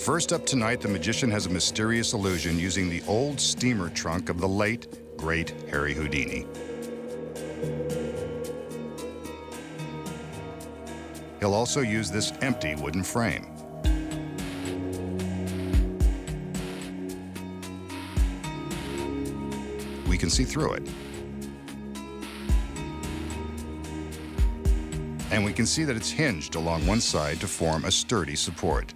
First up tonight, the magician has a mysterious illusion using the old steamer trunk of the late, great Harry Houdini. He'll also use this empty wooden frame. We can see through it. And we can see that it's hinged along one side to form a sturdy support.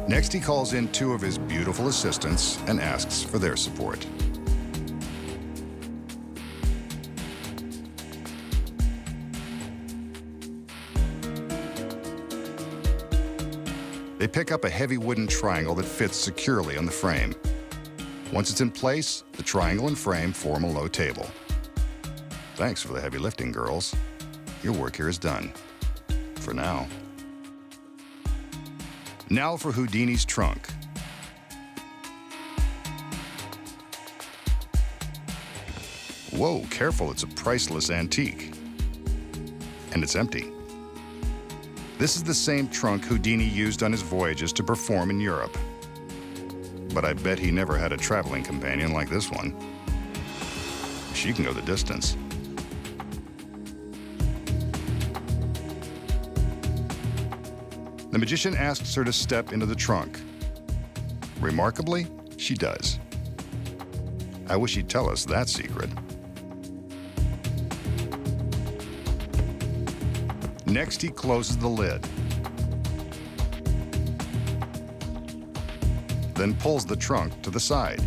Next, he calls in two of his beautiful assistants and asks for their support. They pick up a heavy wooden triangle that fits securely on the frame. Once it's in place, the triangle and frame form a low table. Thanks for the heavy lifting, girls. Your work here is done. For now. Now for Houdini's trunk. Whoa, careful, it's a priceless antique. And it's empty. This is the same trunk Houdini used on his voyages to perform in Europe. But I bet he never had a traveling companion like this one. She can go the distance. The magician asks her to step into the trunk. Remarkably, she does. I wish he'd tell us that secret. Next, he closes the lid. Then pulls the trunk to the side.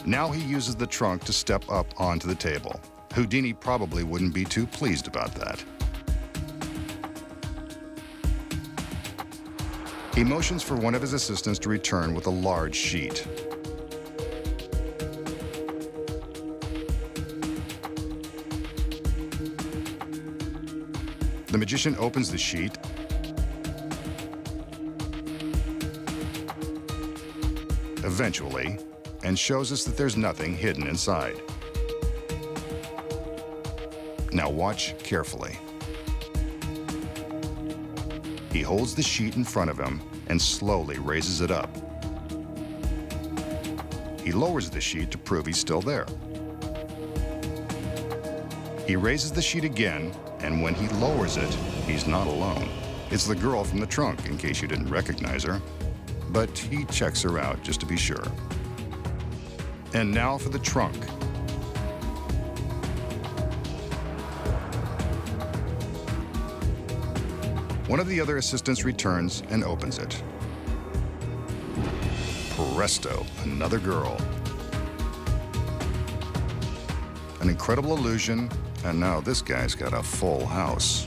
Now he uses the trunk to step up onto the table. Houdini probably wouldn't be too pleased about that. He motions for one of his assistants to return with a large sheet. The magician opens the sheet eventually and shows us that there's nothing hidden inside. Now watch carefully. He holds the sheet in front of him and slowly raises it up. He lowers the sheet to prove he's still there. He raises the sheet again, and when he lowers it, he's not alone. It's the girl from the trunk, in case you didn't recognize her. But he checks her out just to be sure. And now for the trunk. One of the other assistants returns and opens it. Presto, another girl. An incredible illusion, and now this guy's got a full house.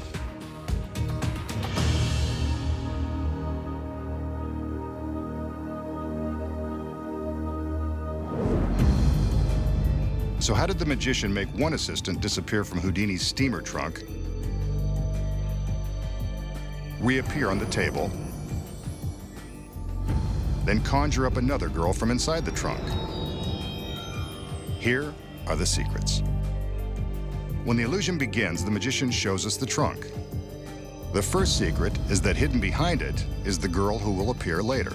So how did the magician make one assistant disappear from Houdini's steamer trunk, reappear on the table, then conjure up another girl from inside the trunk? Here are the secrets. When the illusion begins, the magician shows us the trunk. The first secret is that hidden behind it is the girl who will appear later.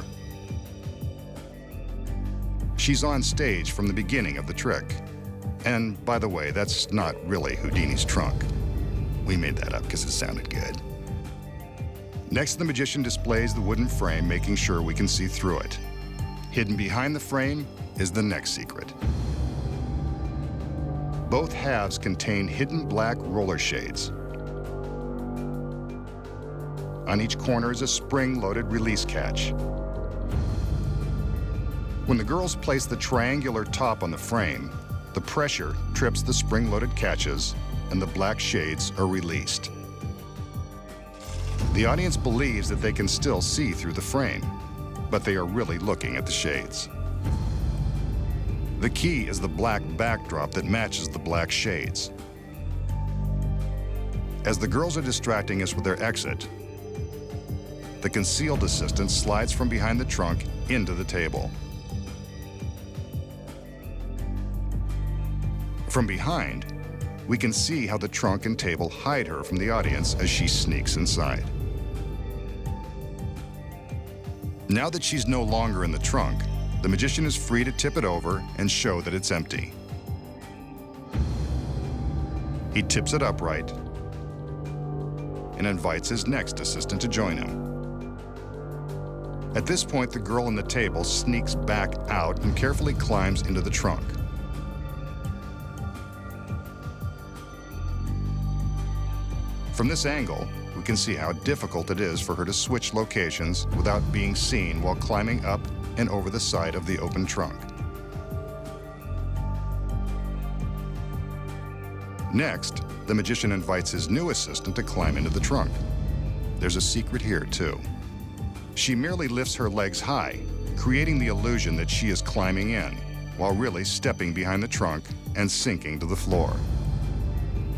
She's on stage from the beginning of the trick. And by the way, that's not really Houdini's trunk. We made that up because it sounded good. Next, the magician displays the wooden frame, making sure we can see through it. Hidden behind the frame is the next secret. Both halves contain hidden black roller shades. On each corner is a spring-loaded release catch. When the girls place the triangular top on the frame, the pressure trips the spring-loaded catches and the black shades are released. The audience believes that they can still see through the frame, but they are really looking at the shades. The key is the black backdrop that matches the black shades. As the girls are distracting us with their exit, the concealed assistant slides from behind the trunk into the table. From behind, we can see how the trunk and table hide her from the audience as she sneaks inside. Now that she's no longer in the trunk, the magician is free to tip it over and show that it's empty. He tips it upright and invites his next assistant to join him. At this point, the girl on the table sneaks back out and carefully climbs into the trunk. From this angle, we can see how difficult it is for her to switch locations without being seen while climbing up and over the side of the open trunk. Next, the magician invites his new assistant to climb into the trunk. There's a secret here, too. She merely lifts her legs high, creating the illusion that she is climbing in, while really stepping behind the trunk and sinking to the floor.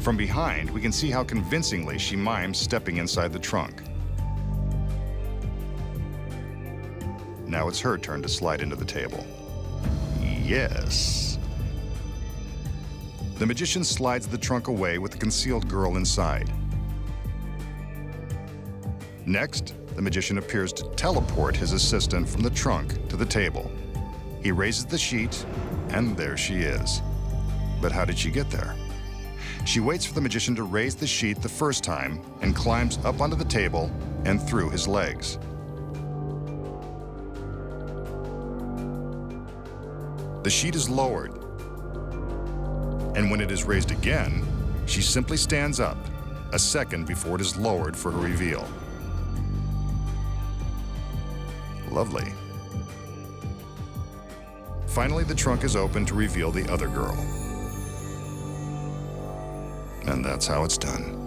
From behind, we can see how convincingly she mimes stepping inside the trunk. Now it's her turn to slide into the table. Yes. The magician slides the trunk away with the concealed girl inside. Next, the magician appears to teleport his assistant from the trunk to the table. He raises the sheet, and there she is. But how did she get there? She waits for the magician to raise the sheet the first time and climbs up onto the table and through his legs. The sheet is lowered, and when it is raised again, she simply stands up, a second before it is lowered for her reveal. Lovely. Finally, the trunk is open to reveal the other girl. And that's how it's done.